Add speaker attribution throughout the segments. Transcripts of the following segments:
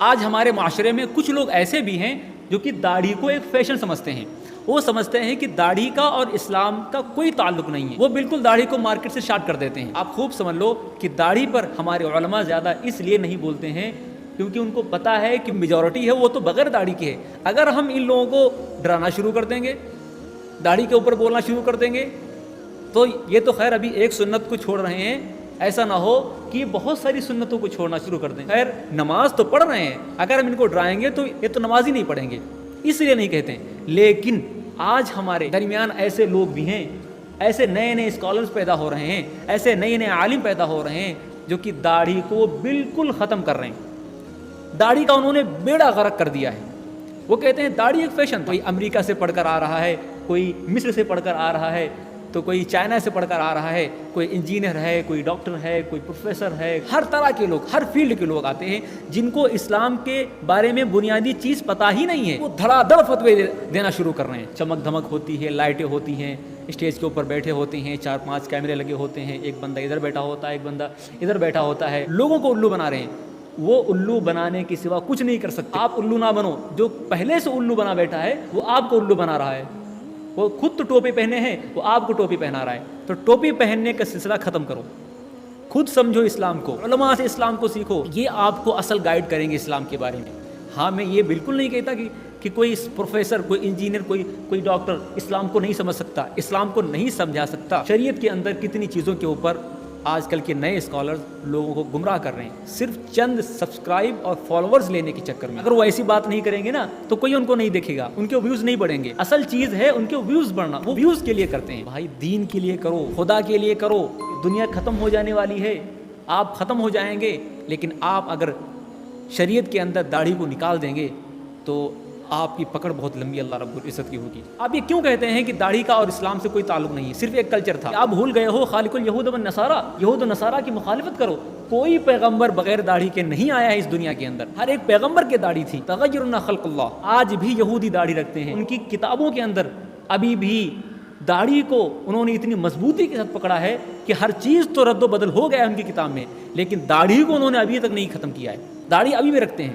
Speaker 1: آج ہمارے معاشرے میں کچھ لوگ ایسے بھی ہیں جو کہ داڑھی کو ایک فیشن سمجھتے ہیں. وہ سمجھتے ہیں کہ داڑھی کا اور اسلام کا کوئی تعلق نہیں ہے. وہ بالکل داڑھی کو مارکیٹ سے شارٹ کر دیتے ہیں. آپ خوب سمجھ لو کہ داڑھی پر ہمارے علماء زیادہ اس لیے نہیں بولتے ہیں کیونکہ ان کو پتا ہے کہ میجورٹی ہے وہ تو بغیر داڑھی کے ہے. اگر ہم ان لوگوں کو ڈرانا شروع کر دیں گے, داڑھی کے اوپر بولنا شروع کر دیں گے, تو یہ تو خیر ابھی ایک سنت کو چھوڑ رہے ہیں, ایسا نہ ہو کہ بہت ساری سنتوں کو چھوڑنا شروع کر دیں. خیر نماز تو پڑھ رہے ہیں, اگر ہم ان کو ڈرائیں گے تو یہ تو نماز ہی نہیں پڑھیں گے, اس لیے نہیں کہتے ہیں. لیکن آج ہمارے درمیان ایسے لوگ بھی ہیں, ایسے نئے نئے اسکالرز پیدا ہو رہے ہیں, ایسے نئے نئے عالم پیدا ہو رہے ہیں جو کہ داڑھی کو بالکل ختم کر رہے ہیں. داڑھی کا انہوں نے بیڑا غرق کر دیا ہے. وہ کہتے ہیں داڑھی ایک فیشن, کوئی امریکہ سے پڑھ کر آ رہا ہے, کوئی مصر سے پڑھ کر آ رہا ہے, تو کوئی چائنا سے پڑھ کر آ رہا ہے, کوئی انجینئر ہے, کوئی ڈاکٹر ہے, کوئی پروفیسر ہے. ہر طرح کے لوگ, ہر فیلڈ کے لوگ آتے ہیں جن کو اسلام کے بارے میں بنیادی چیز پتہ ہی نہیں ہے. وہ دھڑا دھڑ فتوے دینا شروع کر رہے ہیں. چمک دھمک ہوتی ہے, لائٹیں ہوتی ہیں, اسٹیج کے اوپر بیٹھے ہوتے ہیں, 4-5 کیمرے لگے ہوتے ہیں, ایک بندہ ادھر بیٹھا ہوتا ہے, ایک بندہ ادھر بیٹھا ہوتا ہے, لوگوں کو الو بنا رہے ہیں. وہ الو بنانے کے سوا کچھ نہیں کر سکتے. آپ الو نہ بنو, جو پہلے سے الو بنا بیٹھا ہے وہ آپ کو الو بنا رہا ہے. وہ خود تو ٹوپی پہنے ہیں, وہ آپ کو ٹوپی پہنا رہا ہے. تو ٹوپی پہننے کا سلسلہ ختم کرو, خود سمجھو اسلام کو, علماء سے اسلام کو سیکھو, یہ آپ کو اصل گائیڈ کریں گے اسلام کے بارے میں. ہاں میں یہ بالکل نہیں کہتا کہ کوئی پروفیسر, کوئی انجینئر, کوئی ڈاکٹر اسلام کو نہیں سمجھ سکتا, اسلام کو نہیں سمجھا سکتا. شریعت کے اندر کتنی چیزوں کے اوپر آج کل کے نئے اسکالرز لوگوں کو گمراہ کر رہے ہیں صرف چند سبسکرائب اور فالوورز لینے کے چکر میں. اگر وہ ایسی بات نہیں کریں گے نا تو کوئی ان کو نہیں دیکھے گا, ان کے ویوز نہیں بڑھیں گے. اصل چیز ہے ان کے ویوز بڑھنا. وہ ویوز کے لیے کرتے ہیں. بھائی دین کے لیے کرو, خدا کے لیے کرو. دنیا ختم ہو جانے والی ہے, آپ ختم ہو جائیں گے, لیکن آپ اگر شریعت کے اندر داڑھی کو نکال دیں گے تو آپ کی پکڑ بہت لمبی اللہ رب العزت کی ہوگی. آپ یہ کیوں کہتے ہیں کہ داڑھی کا اور اسلام سے کوئی تعلق نہیں ہے, صرف ایک کلچر تھا؟ آپ بھول گئے ہو خالق الیہود والنصارى, یہود و نصارہ کی مخالفت کرو. کوئی پیغمبر بغیر داڑھی کے نہیں آیا ہے اس دنیا کے اندر, ہر ایک پیغمبر کے داڑھی تھی. تغیرنا خلق اللہ. آج بھی یہودی داڑھی رکھتے ہیں, ان کی کتابوں کے اندر ابھی بھی داڑھی کو انہوں نے اتنی مضبوطی کے ساتھ پکڑا ہے کہ ہر چیز تو رد و بدل ہو گیا ہے ان کی کتاب میں, لیکن داڑھی کو انہوں نے ابھی تک نہیں ختم کیا ہے. داڑھی ابھی بھی رکھتے ہیں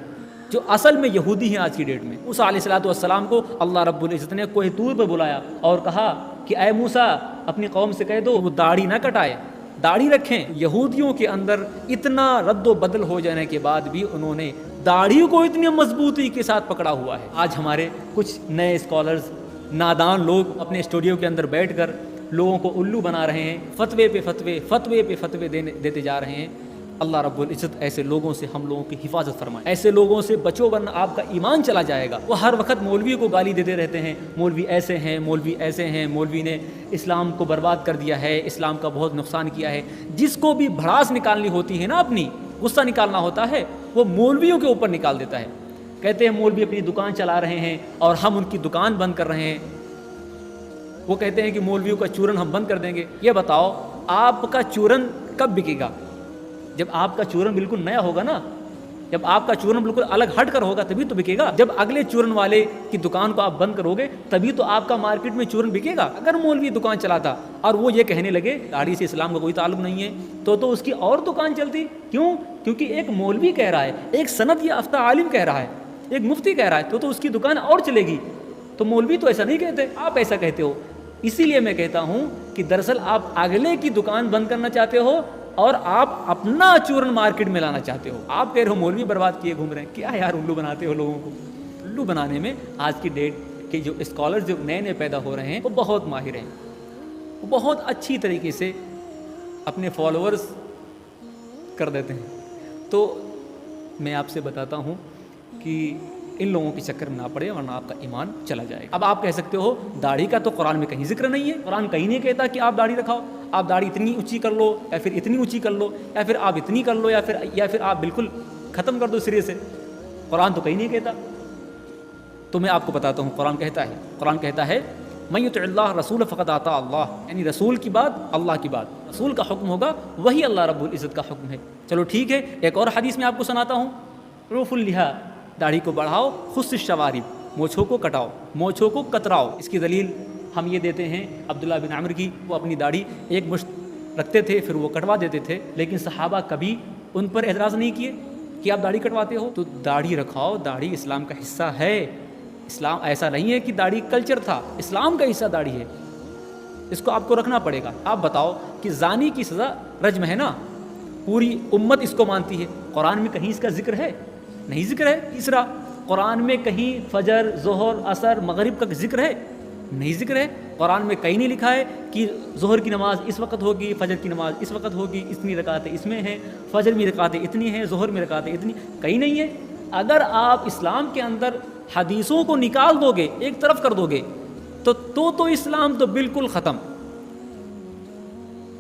Speaker 1: جو اصل میں یہودی ہیں آج کی ڈیٹ میں. موسیٰ علیہ السلام کو اللہ رب العزت نے کوہ طور پہ بلایا اور کہا کہ اے موسیٰ اپنی قوم سے کہہ دو وہ داڑھی نہ کٹائے, داڑھی رکھیں. یہودیوں کے اندر اتنا رد و بدل ہو جانے کے بعد بھی انہوں نے داڑھی کو اتنی مضبوطی کے ساتھ پکڑا ہوا ہے. آج ہمارے کچھ نئے اسکالرز, نادان لوگ اپنے اسٹوڈیو کے اندر بیٹھ کر لوگوں کو الو بنا رہے ہیں, فتوے پہ فتوے دیتے جا رہے ہیں. اللہ رب العزت ایسے لوگوں سے ہم لوگوں کی حفاظت فرمائے. ایسے لوگوں سے بچو ورنہ آپ کا ایمان چلا جائے گا. وہ ہر وقت مولوی کو گالی دیتے رہتے ہیں, مولوی ایسے ہیں, مولوی ایسے ہیں, مولوی نے اسلام کو برباد کر دیا ہے, اسلام کا بہت نقصان کیا ہے. جس کو بھی بھڑاس نکالنی ہوتی ہے نا, اپنی غصہ نکالنا ہوتا ہے, وہ مولویوں کے اوپر نکال دیتا ہے. کہتے ہیں مولوی اپنی دکان چلا رہے ہیں اور ہم ان کی دکان بند کر رہے ہیں. وہ کہتے ہیں کہ مولویوں کا چورن ہم بند کر دیں گے. یہ بتاؤ آپ کا چورن کب بکے گا؟ جب آپ کا چورن بالکل نیا ہوگا نا, جب آپ کا چورن بالکل الگ ہٹ کر ہوگا تبھی تو بکے گا. جب اگلے چورن والے کی دکان کو آپ بند کرو گے تبھی تو آپ کا مارکیٹ میں چورن بکے گا. اگر مولوی دکان چلاتا اور وہ یہ کہنے لگے داڑھی سے اسلام کا کوئی تعلق نہیں ہے تو اس کی اور دکان چلتی. کیوں؟ کیونکہ ایک مولوی کہہ رہا ہے, ایک سند یافتہ عالم کہہ رہا ہے, ایک مفتی کہہ رہا ہے تو اس کی دکان اور چلے گی. تو مولوی تو ایسا نہیں کہتے, آپ ایسا کہتے ہو. اسی لیے میں کہتا ہوں کہ دراصل آپ اگلے کی دکان بند کرنا چاہتے ہو اور آپ اپنا چورن مارکیٹ میں لانا چاہتے ہو. آپ کہہ رہے ہو مولوی برباد کیے گھوم رہے ہیں. کیا یار الو بناتے ہو لوگوں کو. الو بنانے میں آج کی ڈیٹ کے جو اسکالرز جو نئے نئے پیدا ہو رہے ہیں وہ بہت ماہر ہیں, وہ بہت اچھی طریقے سے اپنے فالوورز کر دیتے ہیں. تو میں آپ سے بتاتا ہوں کہ ان لوگوں کے چکر میں نہ پڑے ورنہ آپ کا ایمان چلا جائے گا. اب آپ کہہ سکتے ہو داڑھی کا تو قرآن میں کہیں ذکر نہیں ہے, قرآن کہیں نہیں کہتا کہ آپ داڑھی رکھاؤ, آپ داڑھی اتنی اونچی کر لو یا پھر اتنی اونچی کر لو یا پھر آپ اتنی کر لو یا پھر آپ بالکل ختم کر دو سرے سے. قرآن تو کہیں نہیں کہتا. تو میں آپ کو بتاتا ہوں قرآن کہتا ہے من یطع اللہ رسول فقد اطاع اللہ, یعنی رسول کی بات اللہ کی بات, رسول کا حکم ہوگا وہی اللہ رب العزت کا حکم ہے. چلو ٹھیک ہے, ایک اور حدیث میں آپ کو سناتا ہوں. رف اللحیٰ, داڑھی کو بڑھاؤ, خص الشوارب, مونچھوں کو کٹاؤ, مونچھوں کو کتراؤ. اس کی دلیل ہم یہ دیتے ہیں عبداللہ بن عمر کی. وہ اپنی داڑھی ایک مشت رکھتے تھے پھر وہ کٹوا دیتے تھے, لیکن صحابہ کبھی ان پر اعتراض نہیں کیے. کہ آپ داڑھی کٹواتے ہو تو داڑھی رکھاؤ، داڑھی اسلام کا حصہ ہے. اسلام ایسا نہیں ہے کہ داڑھی کلچر تھا، اسلام کا حصہ داڑھی ہے، اس کو آپ کو رکھنا پڑے گا. آپ بتاؤ کہ زانی کی سزا رجم ہے نا، پوری امت اس کو مانتی ہے، قرآن میں کہیں اس کا ذکر ہے؟ نہیں ذکر ہے. تیسرا، قرآن میں کہیں فجر، ظہر، عصر، مغرب کا ذکر ہے؟ نہیں ذکر ہے. قرآن میں کہیں نہیں لکھا ہے کہ ظہر کی نماز اس وقت ہوگی، فجر کی نماز اس وقت ہوگی، اتنی رکعتیں اس میں ہیں، فجر میں رکعتیں اتنی ہیں، ظہر میں رکعتیں اتنی، کہیں نہیں ہے. اگر آپ اسلام کے اندر حدیثوں کو نکال دو گے، ایک طرف کر دو گے، تو اسلام تو بالکل ختم.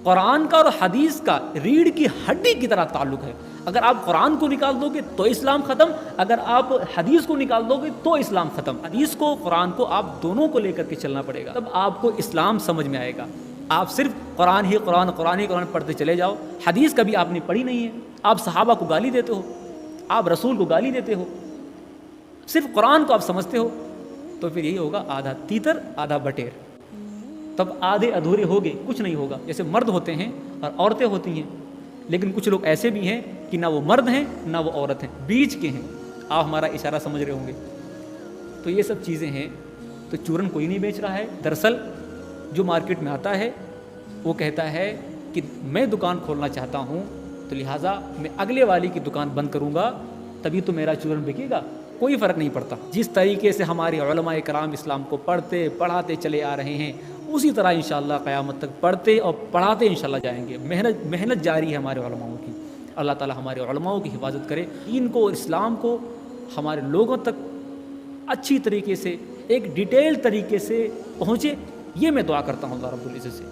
Speaker 1: قرآن کا اور حدیث کا ریڑھ کی ہڈی کی طرح تعلق ہے. اگر آپ قرآن کو نکال دو گے تو اسلام ختم، اگر آپ حدیث کو نکال دو گے تو اسلام ختم. حدیث کو، قرآن کو، آپ دونوں کو لے کر کے چلنا پڑے گا، تب آپ کو اسلام سمجھ میں آئے گا. آپ صرف قرآن ہی قرآن، قرآن ہی قرآن پڑھتے چلے جاؤ، حدیث کبھی آپ نے پڑھی نہیں ہے، آپ صحابہ کو گالی دیتے ہو، آپ رسول کو گالی دیتے ہو، صرف قرآن کو آپ سمجھتے ہو، تو پھر یہی ہوگا آدھا تیتر آدھا بٹیر. تب آدھے ادھورے ہوگے، کچھ نہیں ہوگا. جیسے مرد ہوتے ہیں اور عورتیں ہوتی ہیں، لیکن کچھ لوگ ایسے بھی ہیں کہ نہ وہ مرد ہیں نہ وہ عورت ہیں، بیچ کے ہیں. آپ ہمارا اشارہ سمجھ رہے ہوں گے. تو یہ سب چیزیں ہیں. تو چورن کوئی نہیں بیچ رہا ہے. دراصل جو مارکیٹ میں آتا ہے وہ کہتا ہے کہ میں دکان کھولنا چاہتا ہوں، تو لہٰذا میں اگلے والی کی دکان بند کروں گا، تبھی تو میرا چورن بکے گا. کوئی فرق نہیں پڑتا. جس طریقے سے ہمارے علماء کرام اسلام کو پڑھتے پڑھاتے چلے آ رہے ہیں، اسی طرح انشاءاللہ قیامت تک پڑھتے اور پڑھاتے انشاءاللہ جائیں گے. محنت جاری ہے ہمارے علماؤں کی. اللہ تعالی ہمارے علماؤں کی حفاظت کرے. ان کو، اسلام کو ہمارے لوگوں تک اچھی طریقے سے، ایک ڈیٹیل طریقے سے پہنچے، یہ میں دعا کرتا ہوں اللہ رب العزت سے.